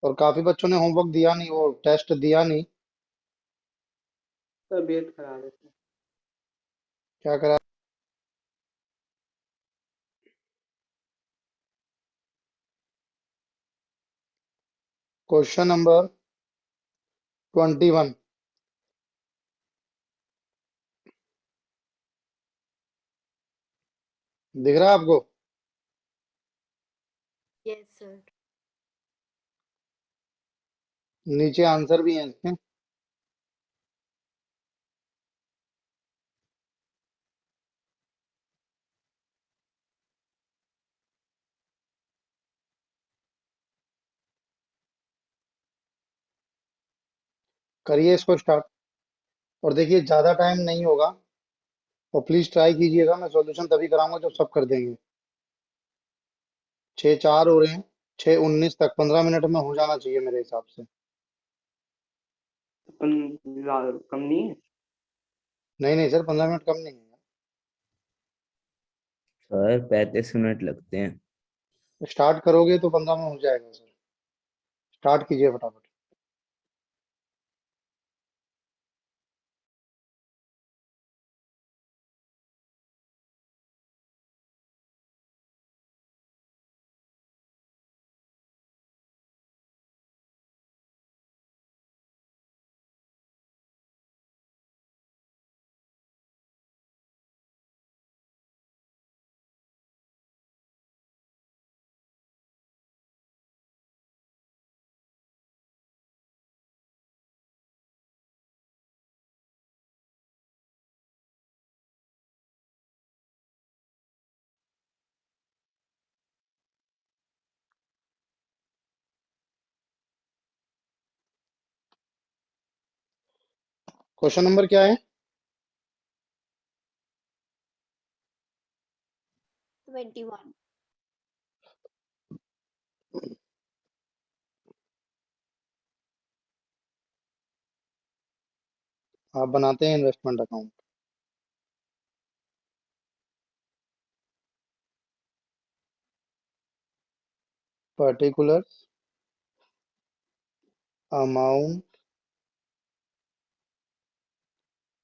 और काफी बच्चों ने होमवर्क दिया नहीं, वो टेस्ट दिया नहीं। तबीयत खराब है सर। क्या करा? Question number 21। दिख रहा है आपको? Yes sir. नीचे आंसर भी है इसके। करिए इसको स्टार्ट। और देखिए ज्यादा टाइम नहीं होगा। और प्लीज ट्राई कीजिएगा, मैं सॉल्यूशन तभी कराऊंगा जब सब कर देंगे। 6:04 हो रहे हैं। 6:19 तक 15 मिनट में हो जाना चाहिए मेरे हिसाब से। अपन कम नहीं है। नहीं नहीं सर, 15 मिनट कम नहीं है। सर 35 मिनट लगते हैं। स्टार्ट करोगे तो 15 में हो जाएगा सर। स्टार्ट कीजिए फटाफट। क्वेश्चन नंबर क्या है? 21। आप बनाते हैं investment account. Particulars, amount,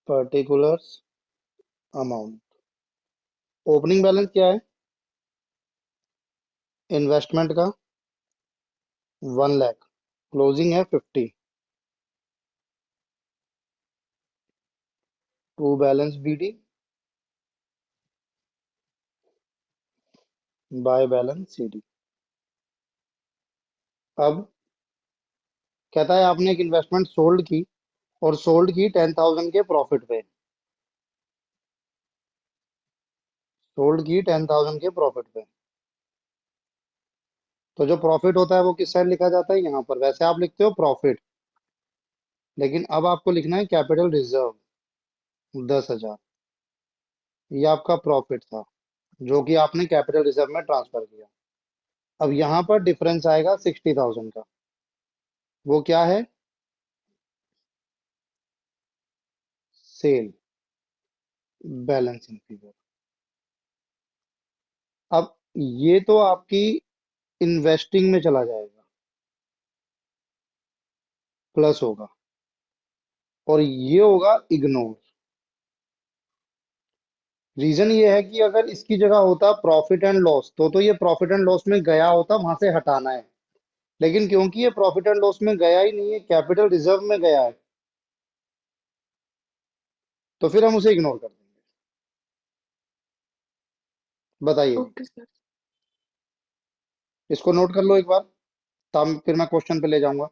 particulars, amount. Opening balance क्या है इन्वेस्टमेंट का? 1 लाख। क्लोजिंग है 50। To balance BD by balance CD। अब कहता है आपने एक इन्वेस्टमेंट सोल्ड की, और सोल्ड की 10,000 के प्रॉफिट पे। सोल्ड की 10,000 के प्रॉफिट पे। तो जो प्रॉफिट होता है वो किस साइड लिखा जाता है? यहाँ पर। वैसे आप लिखते हो प्रॉफिट, लेकिन अब आपको लिखना है कैपिटल रिजर्व 10,000। ये आपका प्रॉफिट था, जो कि आपने कैपिटल रिजर्व में ट्रांसफर किया। अब यहाँ पर डिफरेंस आएगा 60,000 का। वो क्या है? Sale balancing figure. अब ये तो आपकी इन्वेस्टिंग में चला जाएगा, प्लस होगा। और ये होगा इग्नोर। रीजन ये है कि अगर इसकी जगह होता प्रॉफिट एंड लॉस, तो ये प्रॉफिट एंड लॉस में गया होता, वहां से हटाना है। लेकिन क्योंकि ये प्रॉफिट एंड लॉस में गया ही नहीं है, कैपिटल रिजर्व में गया है, तो फिर हम उसे इग्नोर कर देंगे। बताइए। Okay sir. इसको नोट कर लो एक बार, तब फिर मैं क्वेश्चन पे ले जाऊंगा।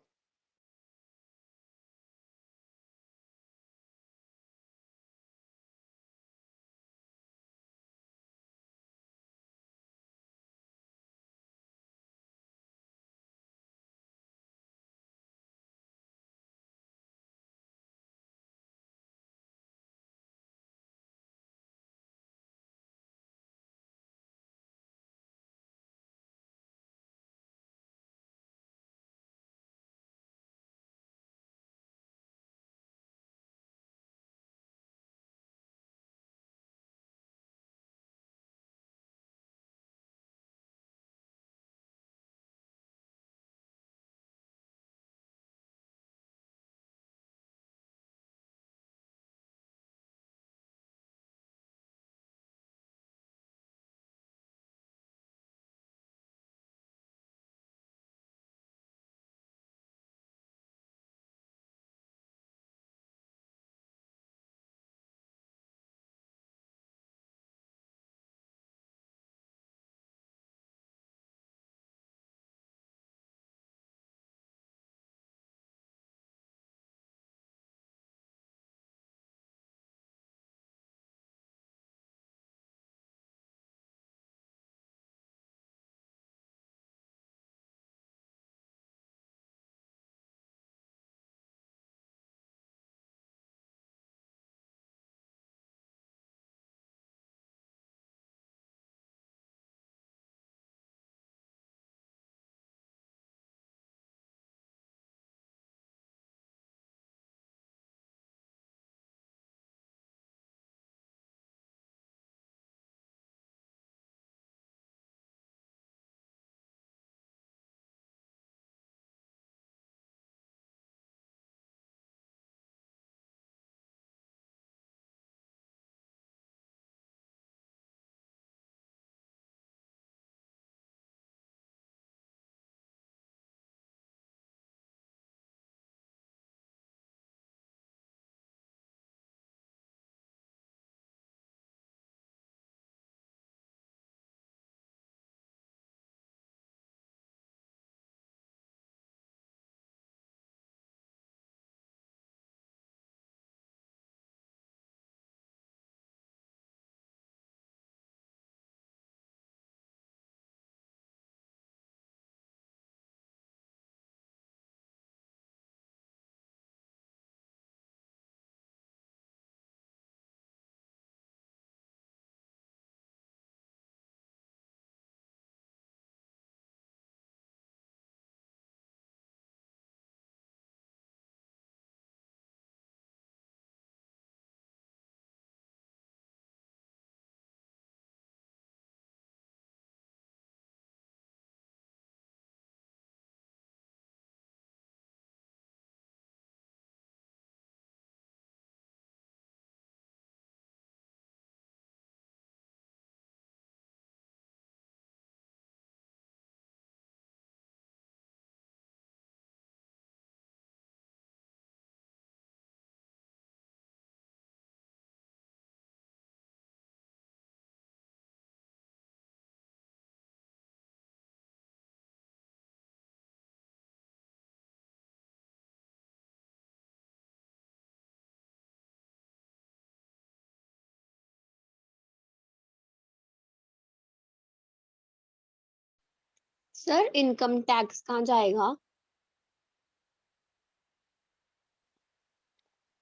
सर इनकम टैक्स कहाँ जाएगा?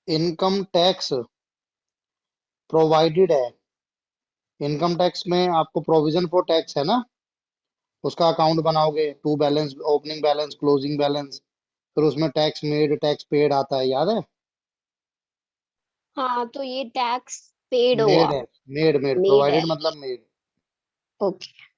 इनकम टैक्स प्रोवाइडेड है। इनकम टैक्स में आपको प्रोविजन फॉर टैक्स है ना, उसका अकाउंट बनाओगे, to balance, opening balance, closing balance, फिर उसमें टैक्स मेड, टैक्स पेड आता है, याद है? हाँ, तो ये टैक्स पेड मेड हुआ। है, मेड मेड, मेड है। प्रोवाइडेड मतलब मेड। ओके।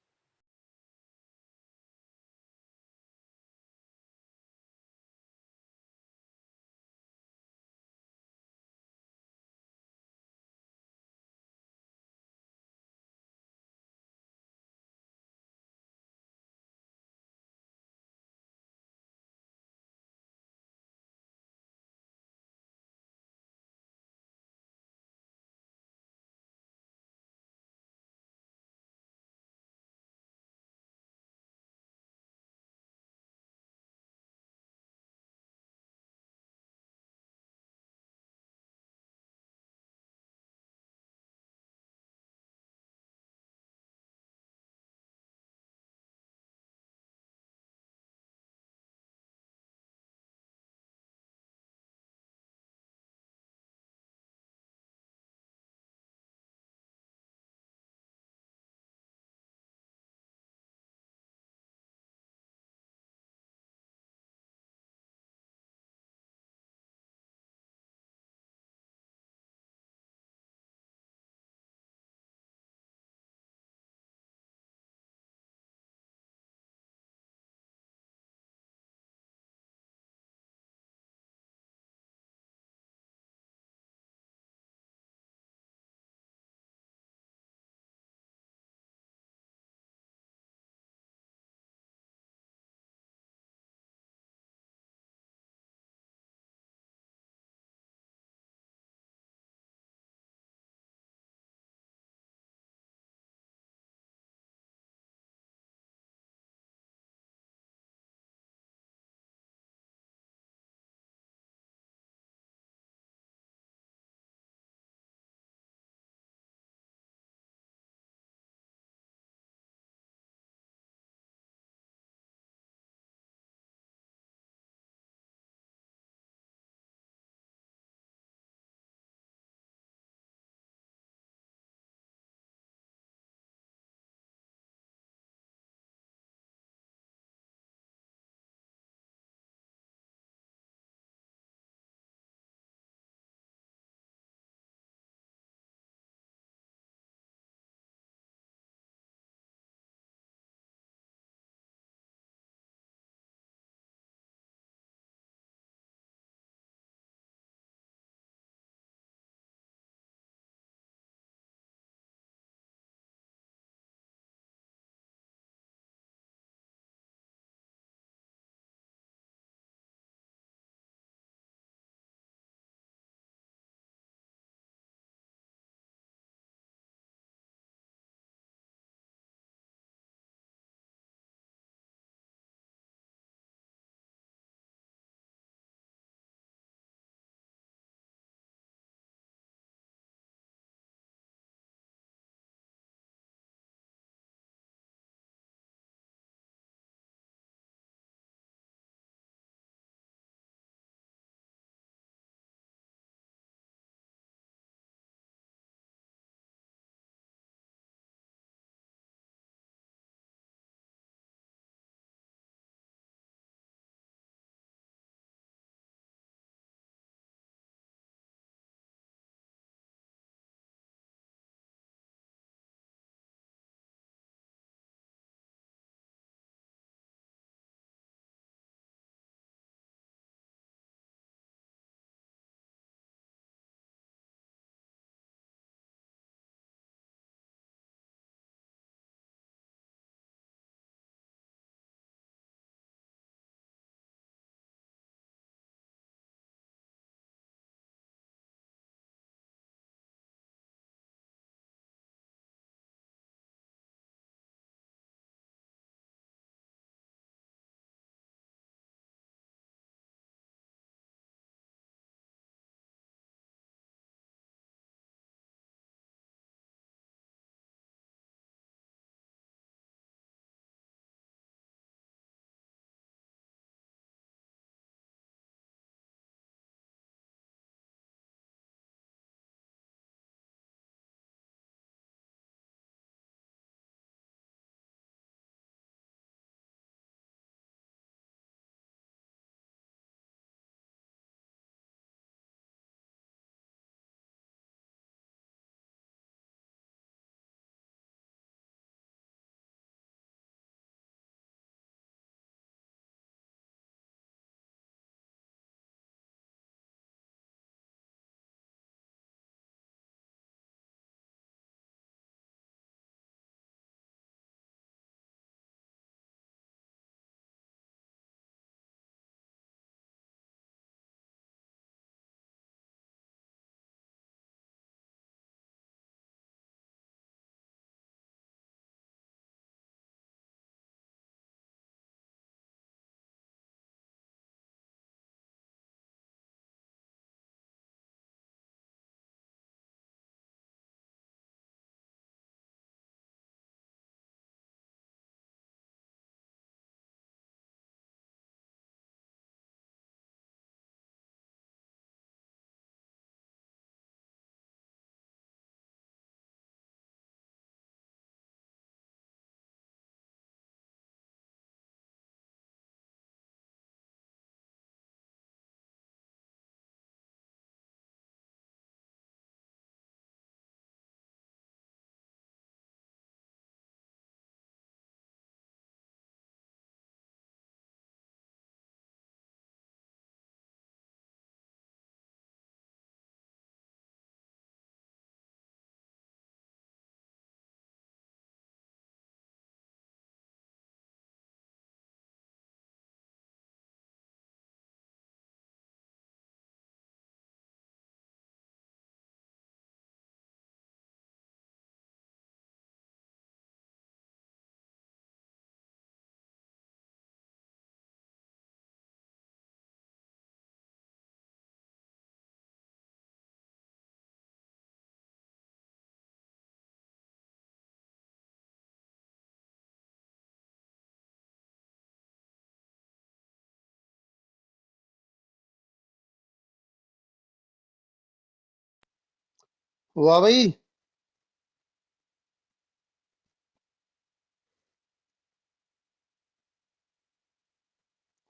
हुआ भाई?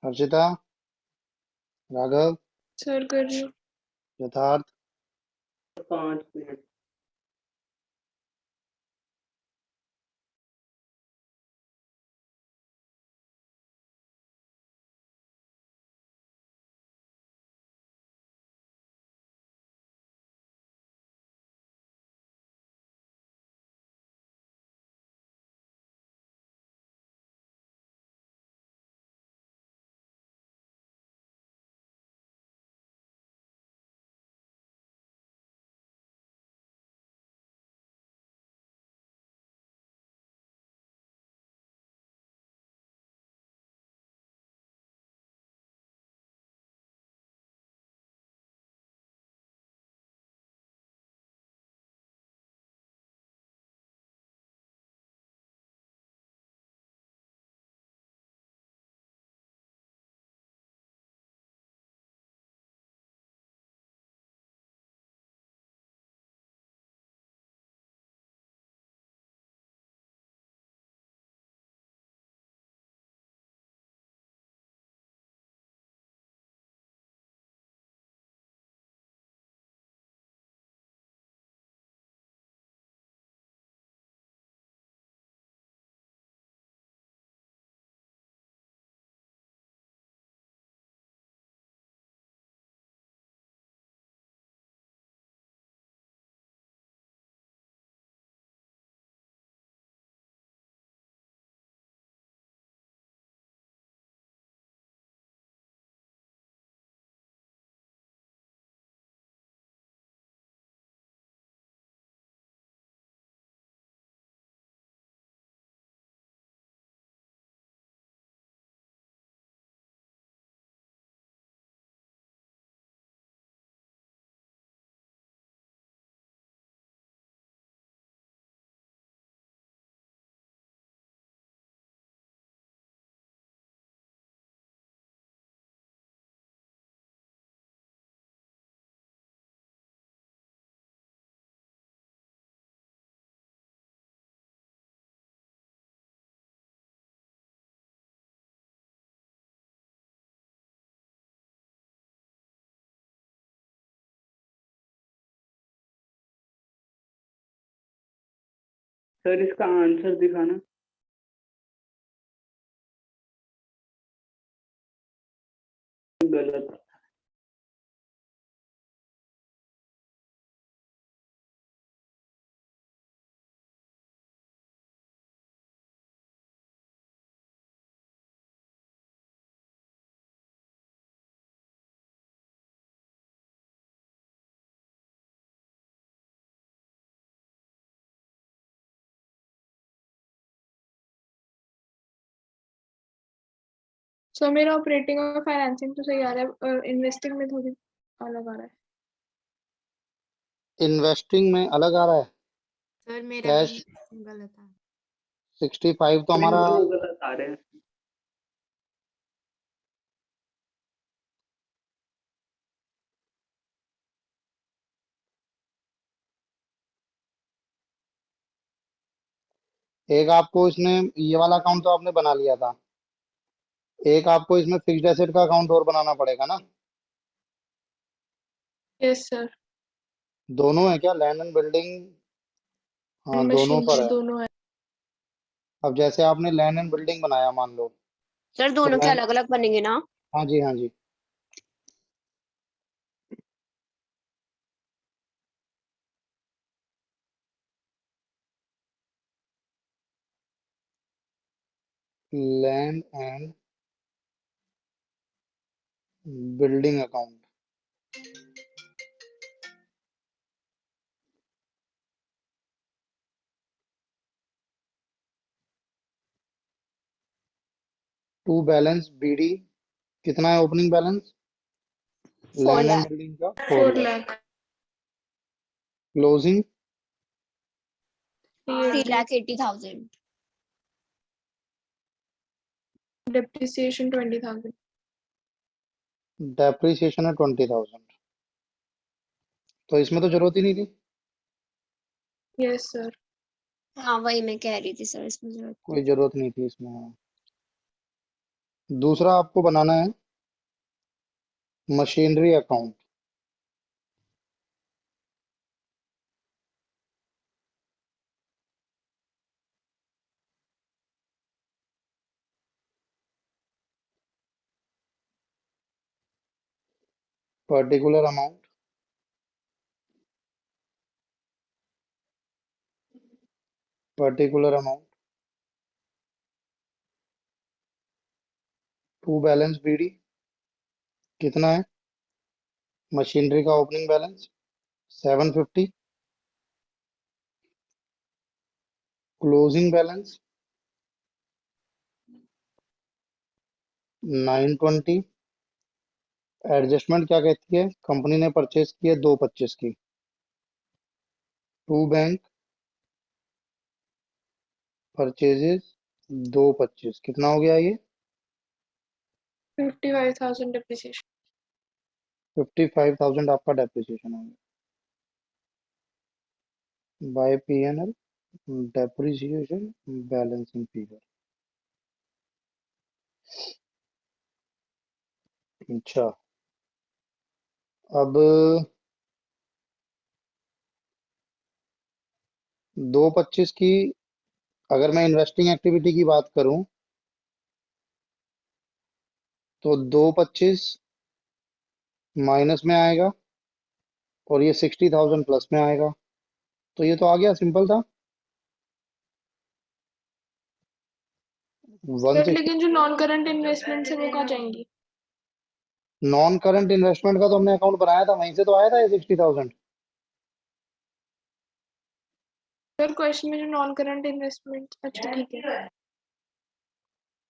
हर्षिता, राघव, सर कर रही हूँ। यथार्थ, 5 मिनट। सर इसका आंसर दिखाना। गलत। सो मेरा ऑपरेटिंग और फाइनेंसिंग तो सही आ रहा है, इन्वेस्टिंग में थोड़ी अलग आ रहा है। इन्वेस्टिंग में अलग आ रहा है। सर मेरा भी कैश इन्वेस्टिंग गलत है। 65 तो हमारा। दो गलत आ रहे हैं। एक आपको इसने ये वाला अकाउंट तो आपने बना लिया था, एक आपको इसमें फिक्स्ड एसेट का अकाउंट और बनाना पड़ेगा ना। Yes sir. दोनों है क्या, लैंड एंड बिल्डिंग? हाँ, दोनों मशीन पर है। दोनों है। अब जैसे आपने लैंड एंड बिल्डिंग बनाया मान लो, सर तो दोनों के लैंड, अलग अलग बनेंगे ना? हाँ जी हाँ जी, land and building account. To balance BD, कितना है opening balance 4 land and lakh. Building का? 4 4 lakh. Lakh. Closing 3 380। Lakh 80,000। Depreciation 20,000। Depreciation है 20,000, तो इसमें तो जरूरत ही नहीं थी। Yes sir. हाँ वही मैं कह रही थी सर, इसमें जरूरत कोई जरूरत नहीं थी इसमें। दूसरा आपको बनाना है machinery account. Particulars amount, particulars amount to balance BD कितना है? मशीनरी का opening balance 750, closing balance 920। Adjustment क्या कहती है? कंपनी ने परचेज की है 225 की। टू बैंक परचेजेस 225, कितना हो गया ये? 55,000 डिप्रिसिएशन। 55,000 आपका डेप्रिसिएशन हो गया by PNL. Depreciation balancing figure. अच्छा, अब 225 की अगर मैं इन्वेस्टिंग एक्टिविटी की बात करूं तो 225 माइनस में आएगा और ये 60,000 प्लस में आएगा। तो ये तो आ गया, सिंपल था। सर 160। लेकिन जो नॉन करंट इन्वेस्टमेंट है वो कहाँ जाएंगी? नॉन करंट इन्वेस्टमेंट का तो हमने अकाउंट बनाया था, वहीं से तो आया था ये 60,000। सर क्वेश्चन में जो नॉन करंट इन्वेस्टमेंट, अच्छा ठीक है।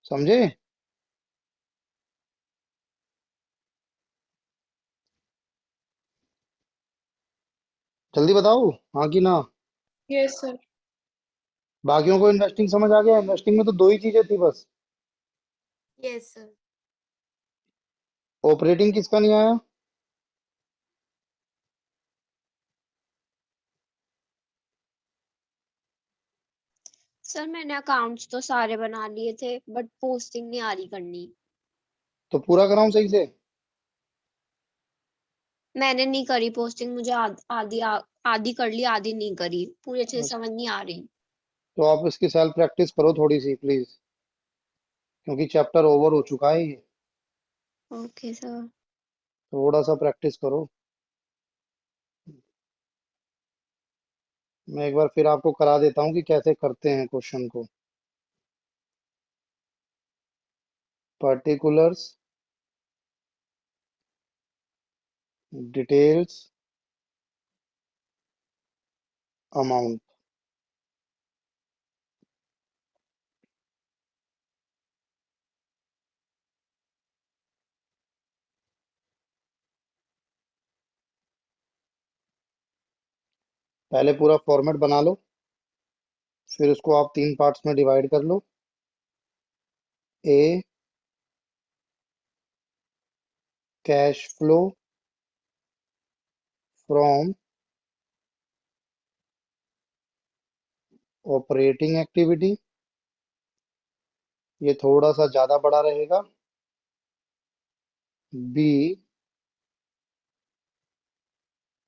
समझे? जल्दी बताओ, हाँ कि ना? Yes sir. बाकियों को इन्वेस्टिंग समझ आ गया? इन्वेस्टिंग में तो दो ही चीजें थी बस। Yes sir. ऑपरेटिंग किसका नहीं आया? सर मैंने अकाउंट्स तो सारे बना लिए थे बट पोस्टिंग नहीं आ रही करनी। तो पूरा कराऊं सही से? मैंने नहीं करी पोस्टिंग, मुझे आधी कर ली, आधी नहीं करी, पूरी अच्छे से समझ नहीं आ रही। तो आप इसकी सेल्फ प्रैक्टिस करो थोड़ी सी प्लीज, क्योंकि चैप्टर ओवर हो चुका है ये। Okay sir. थोड़ा सा प्रैक्टिस करो। मैं एक बार फिर आपको करा देता हूँ कि कैसे करते हैं क्वेश्चन को। Particulars, details, amount. पहले पूरा फॉर्मेट बना लो, फिर उसको आप तीन पार्ट्स में डिवाइड कर लो। A, cash flow from operating activity, ये थोड़ा सा ज्यादा बड़ा रहेगा। B,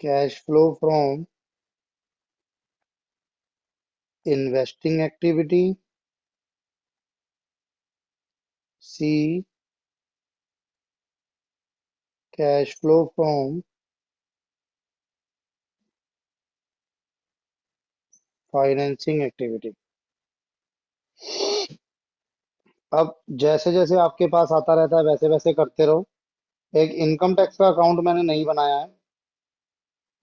cash flow from investing activity. C, cash flow from financing activity. अब जैसे जैसे आपके पास आता रहता है वैसे वैसे करते रहो। एक इनकम टैक्स का अकाउंट मैंने नहीं बनाया है,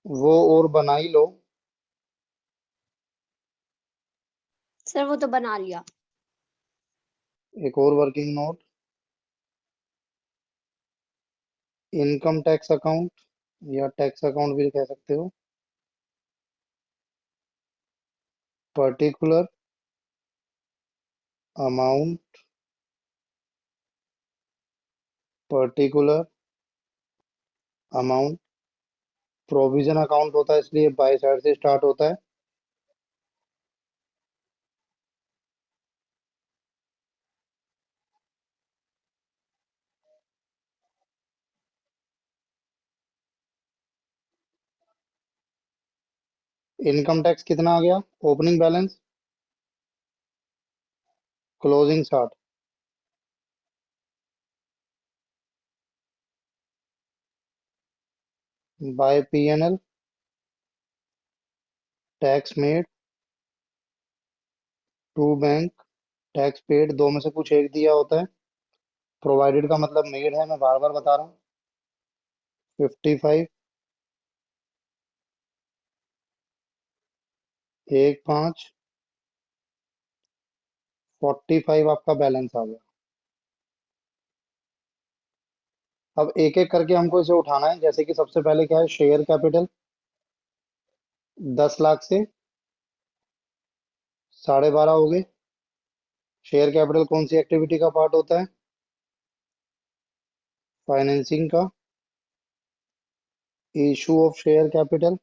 वो और बना ही लो। सर वो तो बना लिया। एक और working note, income tax account या टैक्स अकाउंट भी कह सकते हो। Particular amount, particulars amount. Provision account होता है इसलिए बाय साइड से स्टार्ट होता है। इनकम टैक्स कितना आ गया? Opening balance, closing 60, by PNL, tax made, to bank, tax paid, दो में से कुछ एक दिया होता है। प्रोवाइडेड का मतलब मेड है, मैं बार बार बता रहा हूँ। 55, 15, 45 आपका बैलेंस आ गया। अब एक एक करके हमको इसे उठाना है। जैसे कि सबसे पहले क्या है, शेयर कैपिटल 10 लाख से 12.5 हो गए। शेयर कैपिटल कौन सी एक्टिविटी का पार्ट होता है? फाइनेंसिंग का। इशू ऑफ शेयर कैपिटल,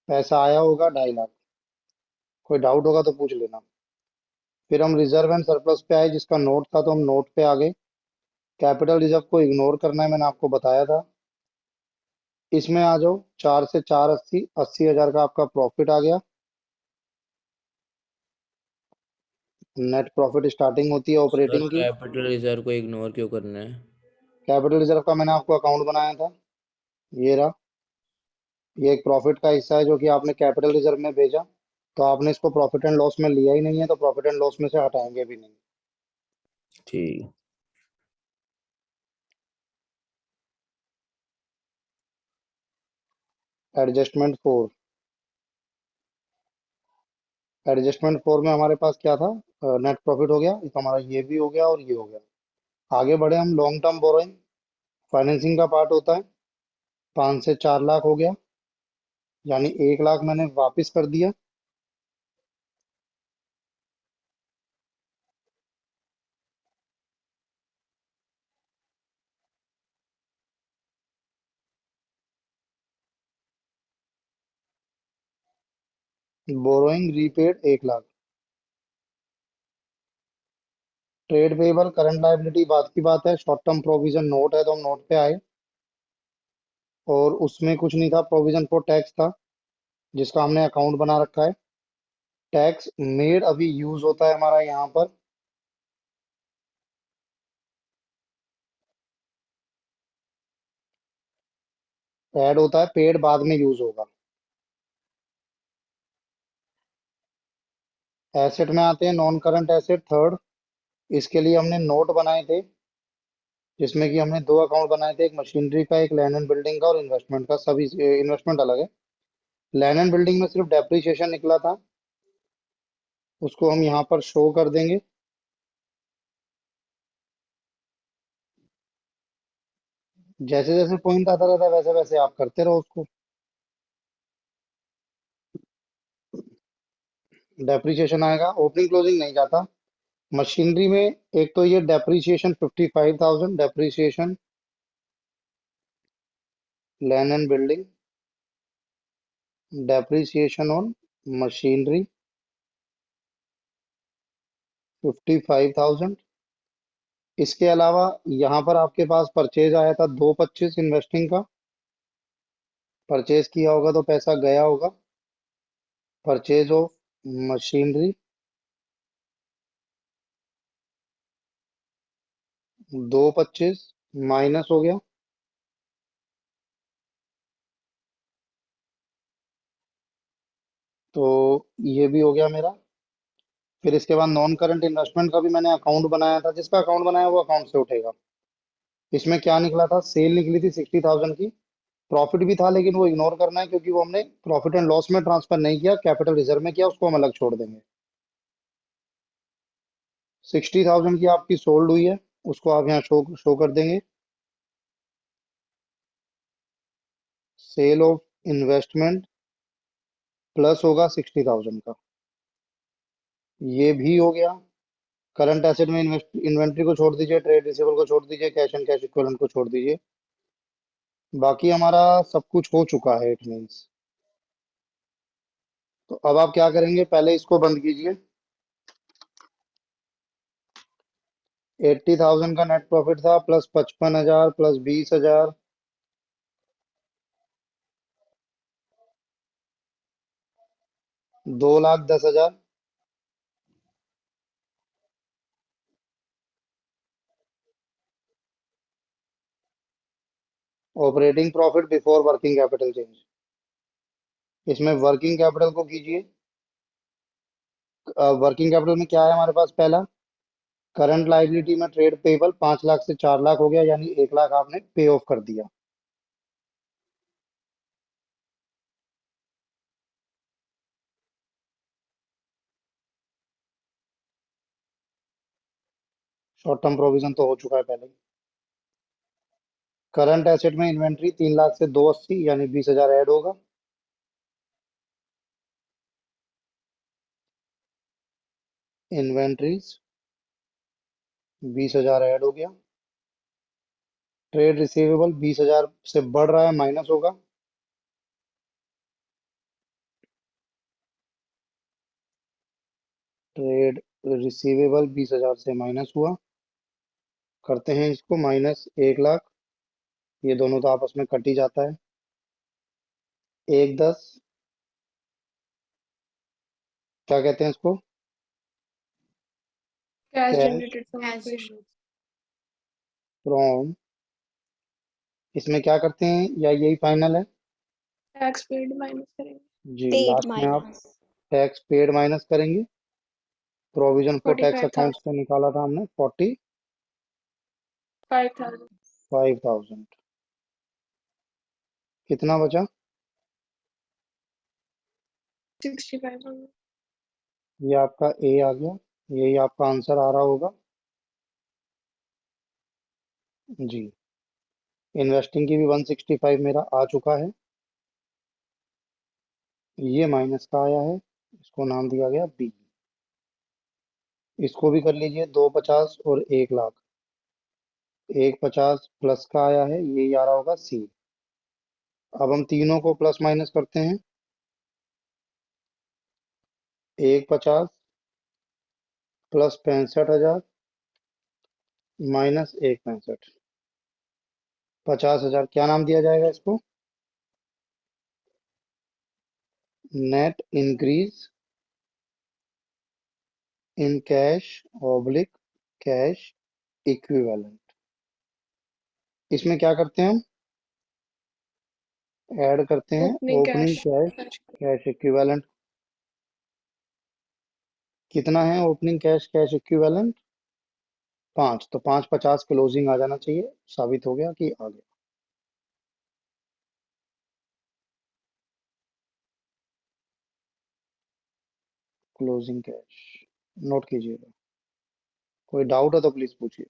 पैसा आया होगा 2.5 लाख। कोई डाउट होगा तो पूछ लेना। फिर हम रिजर्व एंड सरप्लस पे आए, जिसका नोट था तो हम नोट पे आ गए। कैपिटल रिजर्व को इग्नोर करना है, मैंने आपको बताया था। इसमें आ जाओ, 4 से 4 80 का आपका प्रॉफिट आ गया। नेट प्रॉफिट स्टार्टिंग होती है सर ऑपरेटिंग की। कैपिटल रिजर्व को इग्नोर क्यों करना है? कैपिटल रिजर्व का मैंने आपको अकाउंट बनाया था, ये रहा। ये एक प्रॉफिट का हिस्सा है जो कि आपने कैपिटल रिजर्व में भेजा, तो आपने इसको प्रॉफिट एंड लॉस में लिया ही नहीं है, तो प्रॉफिट एंड लॉस में से हटाएंगे भी नहीं। ठीक। एडजस्टमेंट 4, एडजस्टमेंट 4 में हमारे पास क्या था? नेट प्रॉफिट हो गया, एक हमारा ये भी हो गया और ये हो गया। आगे बढ़े हम, लॉन्ग टर्म बोरोइंग फाइनेंसिंग का पार्ट होता है। 5 से 4 लाख हो गया, यानी 1 लाख मैंने वापस कर दिया। Borrowing repaid 1 lakh. Trade payable current liability बात की बात है, शॉर्ट टर्म प्रोविजन नोट है तो हम नोट पे आए, और उसमें कुछ नहीं था, प्रोविजन फॉर टैक्स था जिसका हमने अकाउंट बना रखा है। टैक्स मेड अभी यूज होता है हमारा यहाँ पर। ऐड होता है, पेड बाद में यूज होगा। एसेट में आते हैं, नॉन करंट एसेट थर्ड। इसके लिए हमने नोट बनाए थे, जिसमें कि हमने दो अकाउंट बनाए थे, एक मशीनरी का, एक लैंड एंड बिल्डिंग का, और इन्वेस्टमेंट का। सभी इन्वेस्टमेंट अलग है। लैंड एंड बिल्डिंग में सिर्फ डेप्रिसिएशन निकला था, उसको हम यहाँ पर शो कर देंगे। जैसे जैसे पॉइंट आता रहता है वैसे वैसे आप करते रहो उसको। डेप्रिसिएशन आएगा, ओपनिंग क्लोजिंग नहीं जाता। मशीनरी में एक तो ये depreciation 55,000 depreciation, land and building, depreciation on machinery 55,000। इसके अलावा यहाँ पर आपके पास परचेज आया था 225 इन्वेस्टिंग का। परचेज किया होगा तो पैसा गया होगा। परचेज ऑफ मशीनरी 225 माइनस हो गया, तो ये भी हो गया मेरा। फिर इसके बाद नॉन करंट इन्वेस्टमेंट का भी मैंने अकाउंट बनाया था, जिसका अकाउंट बनाया वो अकाउंट से उठेगा। इसमें क्या निकला था? सेल निकली थी 60,000 की। प्रॉफिट भी था लेकिन वो इग्नोर करना है, क्योंकि वो हमने प्रॉफिट एंड लॉस में ट्रांसफर नहीं किया, कैपिटल रिजर्व में किया, उसको हम अलग छोड़ देंगे। 60,000 की आपकी सोल्ड हुई है, उसको आप यहाँ शो कर देंगे। सेल ऑफ इन्वेस्टमेंट प्लस होगा 60,000 का, ये भी हो गया। करंट एसेट में इन्वेंट्री को छोड़ दीजिए, ट्रेड रिसीवेबल को छोड़ दीजिए, कैश एंड कैश इक्विवेलेंट को छोड़ दीजिए। बाकी हमारा सब कुछ हो चुका है, इट मीन्स। तो अब आप क्या करेंगे, पहले इसको बंद कीजिए। 80,000 का नेट प्रॉफिट था, plus 55,000 plus 20,000, 2,10,000। Operating profit before working capital change. इसमें वर्किंग कैपिटल को कीजिए। वर्किंग कैपिटल में क्या है हमारे पास? पहला, करंट लाइबिलिटी में ट्रेड पेबल 5 लाख से 4 लाख हो गया, यानी 1 लाख आपने पे ऑफ कर दिया। शॉर्ट टर्म प्रोविजन तो हो चुका है पहले ही। करंट एसेट में इन्वेंट्री 3 लाख से 280, यानी 20,000 ऐड होगा। इन्वेंट्रीज 20,000 ऐड हो गया। ट्रेड रिसीवेबल 20,000 से बढ़ रहा है, माइनस होगा। ट्रेड रिसीवेबल 20,000 से माइनस हुआ। करते हैं इसको माइनस 1 लाख। ये दोनों तो आपस में कट ही जाता है। 1,10, क्या कहते हैं इसको? Cash cash generated from Cash operation. generation. From, इसमें क्या करते हैं, या यही फाइनल है? टैक्स पेड माइनस करेंगे। जी, पेड लास्ट में आप माइनस टैक्स पेड माइनस करेंगे। Provision for tax 45,000। अकाउंट्स से निकाला था हमने 5,000। 45,000। कितना बचा? 65,000। ये आपका ए आ गया। यही आपका आंसर आ रहा होगा। जी, इन्वेस्टिंग की भी 165 मेरा आ चुका है। ये माइनस का आया है, इसको नाम दिया गया बी। इसको भी कर लीजिए, 250 और 1 लाख। 150 प्लस का आया है, ये आ रहा होगा सी। अब हम तीनों को प्लस माइनस करते हैं। 150 प्लस 65,000 माइनस 165, 50,000। क्या नाम दिया जाएगा इसको? Net increase in cash oblique cash equivalent. इसमें क्या करते हैं हम? ऐड करते हैं opening opening cash. Cash cash equivalent. कितना है ओपनिंग कैश कैश इक्विवेलेंट? 5। तो 550 क्लोजिंग आ जाना चाहिए। साबित हो गया कि आ गया। क्लोजिंग कैश नोट कीजिएगा। कोई डाउट है तो प्लीज पूछिए।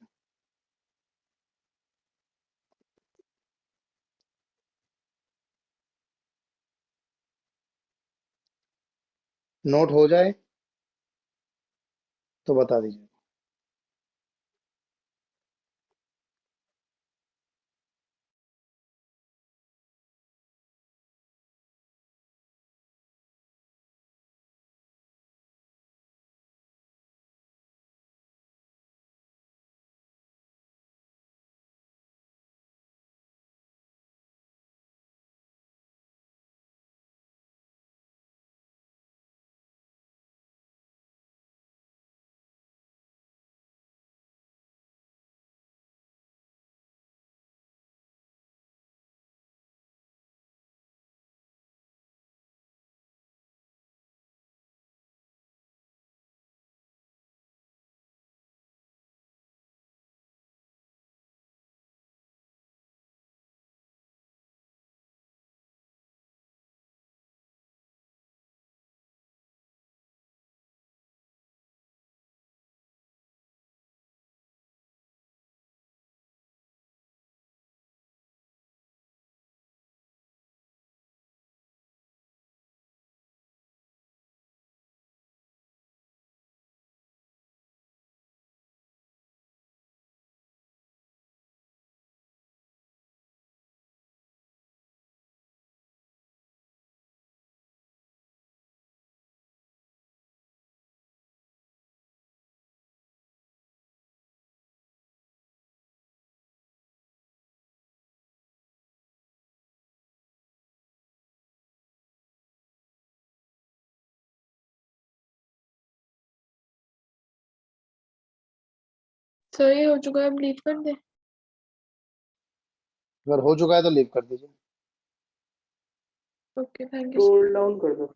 नोट हो जाए तो बता दीजिए। सर ये हो चुका है, अब लीव कर दे। अगर हो चुका है तो लीव कर दीजिए। Okay, thank you. Scroll down कर दो।